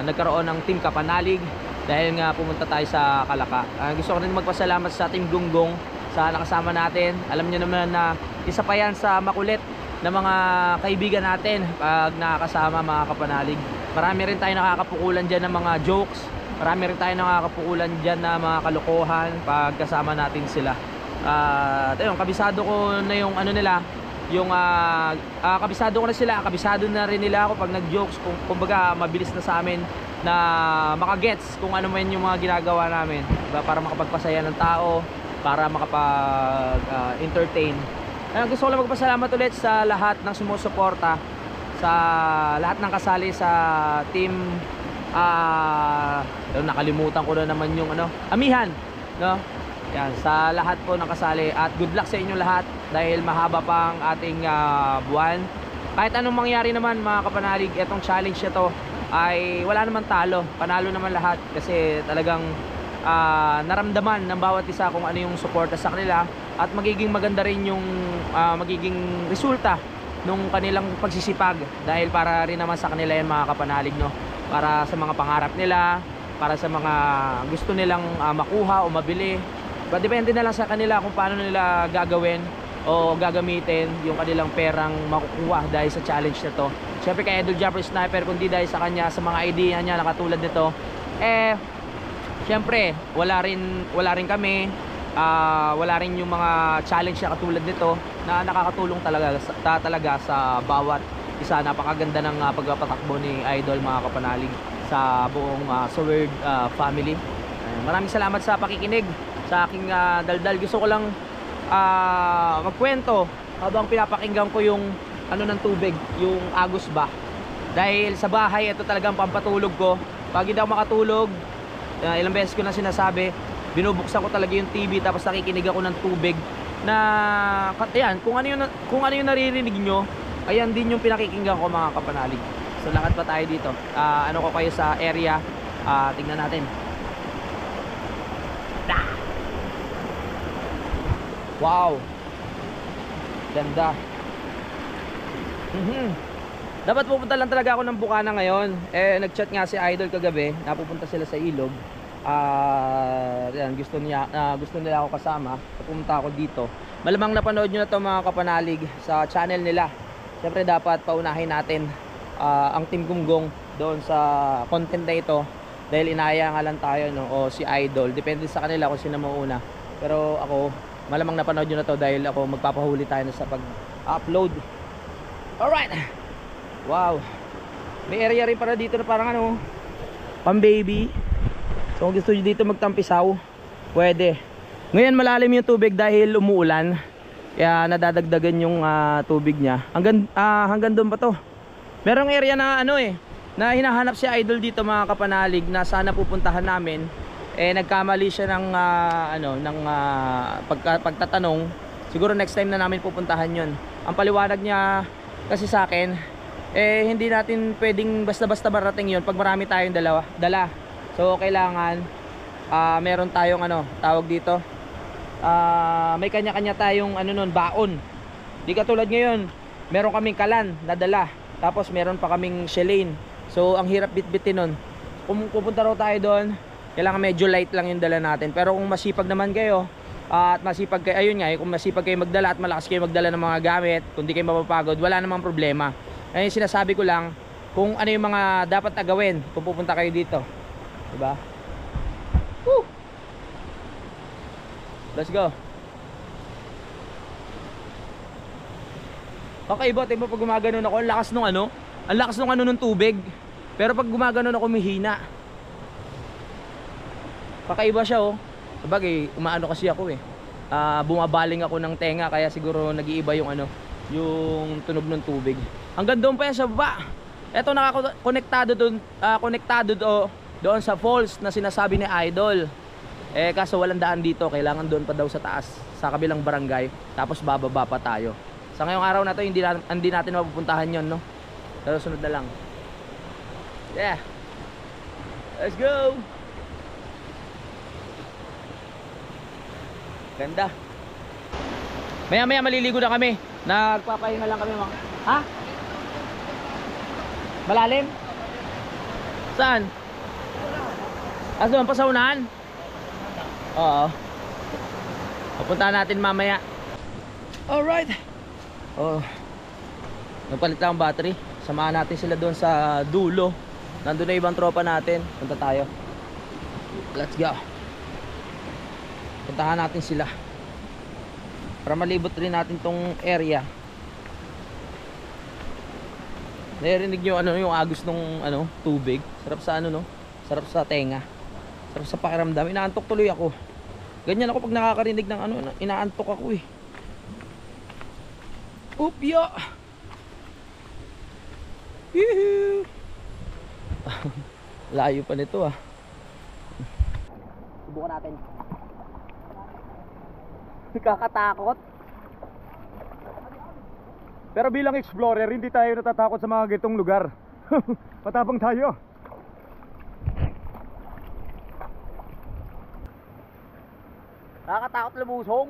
nagkaroon ng team kapanalig dahil nga pumunta tayo sa Kalaka. Gusto ko rin magpasalamat sa team Gunggong sa nakasama natin. Alam niyo naman na isa pa yan sa makulit na mga kaibigan natin pag nakakasama mga kapanalig. Marami rin tayo nakakapukulan dyan ng mga jokes, marami rin tayo nakakapukulan dyan na mga kalokohan pag kasama natin sila. Ayun, kabisado ko na yung nila, yung kabisado ko na sila, kabisado na rin nila ako pag nag-jokes. Kumbaga mabilis na sa amin na makagets kung ano man yung mga ginagawa namin, diba? Para makapagpasaya ng tao, para makapag-entertain. Ayun, gusto ko lang magpasalamat ulit sa lahat ng sumusuporta, sa lahat ng kasali sa team. Nakalimutan ko na naman yung Amihan, no? Yan, sa lahat po ng kasali. At good luck sa inyo lahat dahil mahaba pang ating buwan. Kahit anong mangyari naman mga kapanalig, itong challenge na to ay wala naman talo. Panalo naman lahat kasi talagang naramdaman ng bawat isa kung ano yung suporta sa kanila. At magiging maganda rin yung magiging resulta nung kanilang pagsisipag. Dahil para rin naman sa kanila yan mga kapanalig, no? Para sa mga pangarap nila, para sa mga gusto nilang makuha o mabili. Depende na lang sa kanila kung paano nila gagawin o gagamitin yung kanilang perang makukuha dahil sa challenge na to. Siyempre kay Idol Japper Sniper, kundi dahil sa kanya, sa mga idea niya na katulad nito, siyempre wala rin kami, wala rin yung mga challenge na katulad nito na nakakatulong talaga sa bawat isa. Napakaganda ng pagpapatakbo ni Idol mga kapanalig sa buong Sword family. Maraming salamat sa pakikinig sa aking daldal. Gusto ko lang magkwento habang pinapakinggan ko yung ano ng tubig, yung agos ba. Dahil sa bahay, ito talagang pampatulog ko. Pag hindi ako makatulog, ilang beses ko na sinasabi, binubuksan ko talaga yung TV tapos nakikinig ako ng tubig na ayan, kung ano yung naririnig nyo, ayan din yung pinakikinggan ko mga kapanalig. So lakad pa tayo dito. Ano ko kayo sa area, tingnan natin. Wow, ganda. Dapat pupunta lang talaga ako ng Bukana ngayon. Nag-chat nga si Idol kagabi, napupunta sila sa ilog. Yan, gusto nila ako kasama. Pupunta ako dito. Malamang napanood nyo na to mga kapanalig sa channel nila. Siyempre dapat paunahin natin ang Team Gunggong doon sa content na ito. Dahil inaya nga lang tayo, no? O si Idol. Depende sa kanila kung sino mauna. Pero ako, malamang napanood nyo na to dahil ako magpapahuli tayo na sa pag-upload. Alright. Wow. May area rin para dito na parang ano, pang baby. So kung gusto nyo dito magtampisaw, pwede. Ngayon malalim yung tubig dahil umuulan. Kaya nadadagdagan yung tubig niya. Hanggang doon pa to. Merong area na ano na hinahanap si Idol dito mga kapanalig na sana pupuntahan namin. Nagkamali siya ng pagtatanong. Siguro next time na namin pupuntahan yon. Ang paliwanag niya kasi sa akin, hindi natin pwedeng basta-basta marating yon pag marami tayong dala. So kailangan meron tayong tawag dito, may kanya-kanya tayong baon. Di katulad ngayon, meron kaming kalan na dala, tapos meron pa kaming shelane. So ang hirap bitbitin nun. Kung pupunta raw tayo doon, kailangan medyo light lang yung dala natin. Pero kung masipag naman kayo, at masipag kayo, ayun nga, kung masipag kayo magdala at malakas kayo magdala ng mga gamit, kung di kayo mapapagod, wala namang problema. Ayun, sinasabi ko lang kung ano yung mga dapat na gawin kung pupunta kayo dito, diba? Woo! Let's go. Kakaiba, tingnan mo pag gumaganon ako, ang lakas nung nung tubig. Pero pag gumaganon ako, mahina. Kakaiba siya, oh. Sabagay, umaano kasi ako bumabaling ako ng tenga, kaya siguro nag-iiba yung yung tunog ng tubig. Hanggang doon pa yan sa baba. Eto, nakakonektado doon sa falls na sinasabi ni Idol. Kaso walang daan dito, kailangan doon pa daw sa taas, sa kabilang barangay, tapos bababa pa tayo. Sa ngayong araw na to, hindi natin mapupuntahan yon, no? Pero sunod na lang. Yeah. Let's go. Ganda. Maya maliligo na kami. Nagpapahinga lang kami mga. Ha? Malalim? Saan? Doon pa sa unahan? Oo. Pupuntahan natin mamaya. Alright. Nagpalit lang ang battery. Samahan natin sila doon sa dulo. Nandun na ibang tropa natin. Punta tayo. Let's go. Puntahan natin sila para malibot rin natin tong area. Narinig nyo yung agos ng tubig. Sarap sa no? Sarap sa tenga. Sarap sa pakiramdam. Inaantok tuloy ako. Ganyan ako pag nakakarinig ng inaantok ako Upya. Yuhu. Layo pa nito Subukan natin. Nakakatakot. Pero bilang explorer, hindi tayo natatakot sa mga gitong lugar. Matapang tayo. Nakakatakot lumusong.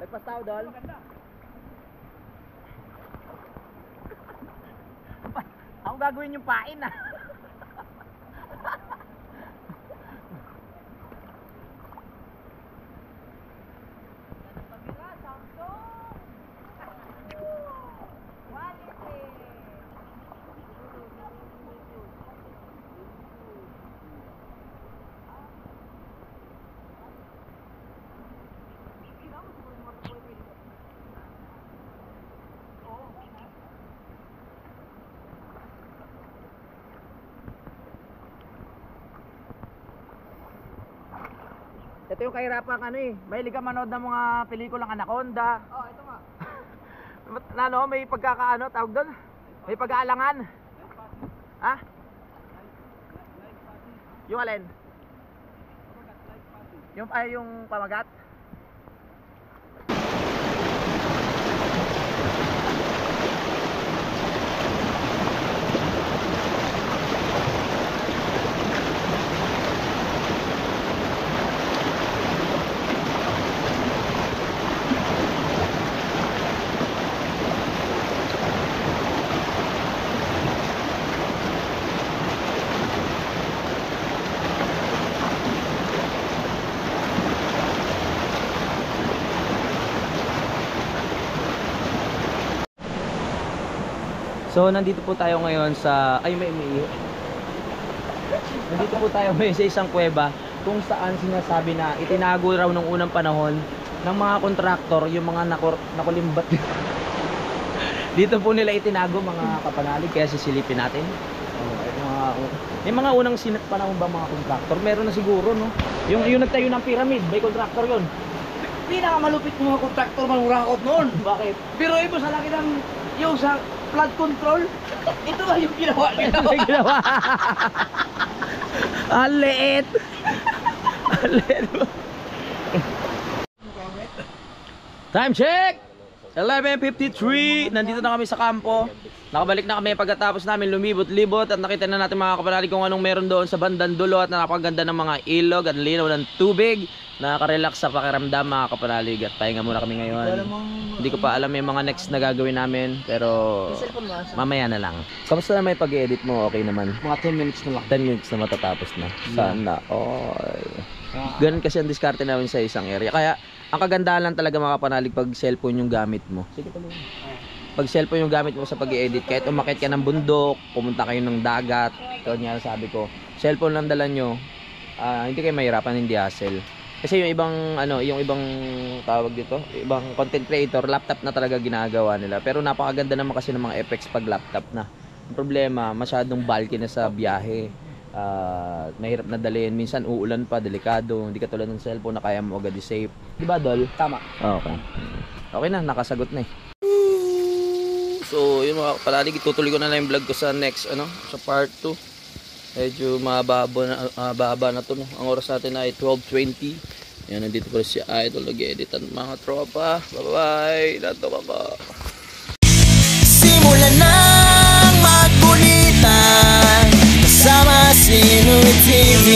Lagpas tao doon. Ako gagawin yung pain ah. Ito yung kahirapan ano eh. Mahilig ka manood ng mga pelikulang Anaconda. Oh, ito nga. Ano, may pagkakaano tawag doon? May pag-aalangan. Ha? Yung alin? Yung pamagat? So nandito po tayo ngayon sa Nandito po tayo ngayon sa isang kuweba kung saan sinasabi na itinago raw nung unang panahon ng mga kontraktor yung mga nakulimbat. Dito po nila itinago mga kapanalig, kaya sisilipin natin. May mga unang panahon ba mga kontraktor? Meron na siguro, no? Yung nagtayo ng pyramid, may kontraktor yun. Pinakamalupit ng mga kontraktor mangurakot noon. Bakit? Pero iba sa laki ng yung sa flood control. Ito ba yung ginawa nila? Ginawa. Ang liit. Ang liit. Time check! 11:53. Nandito na kami sa kampo. Nakabalik na kami pagkatapos namin lumibot-libot at nakita na natin mga kapanalig kung anong meron doon sa bandang dulo at napakaganda ng mga ilog at linaw ng tubig. Nakaka-relax sa pakiramdam mga kapanalig at pahinga muna kami ngayon. Hindi ko pa alam yung mga next na gagawin namin pero mamaya na lang. Kamusta na may pag-edit mo? Okay naman? Mga 10 minutes na lang. 10 minutes na matatapos na. Sana. Ganun kasi ang diskarte namin sa isang area. Kaya ang kagandahan lang talaga mga kapanalig pag cellphone yung gamit mo. Sige tuloy. Pag cellphone yung gamit mo sa pag-i-edit, kahit umakyat ka ng bundok, pumunta kayo ng dagat, kanya sabi ko, cellphone lang dala nyo, hindi kayo mahirapan, hindi hassle. Kasi yung ibang tawag dito, ibang content creator, laptop na talaga ginagawa nila. Pero napakaganda naman kasi ng mga effects pag laptop na. Ang problema, masyadong bulky na sa biyahe. Mahirap na dalhin, minsan uulan pa, delikado, hindi katulad ng cellphone na kaya mo agad i-save. Di ba, Dol? Tama. Okay. Okay na, nakasagot na eh. So, yun mga kapalalig, itutuloy ko na lang yung vlog ko sa next, sa part 2. Medyo mahaba na to, no? Ang oras natin ay 12:20. Yan, nandito pa si Idol, nag-editan mga tropa. Bye-bye, natok ako. Simulan ng magkulitan kasama si Nuit TV.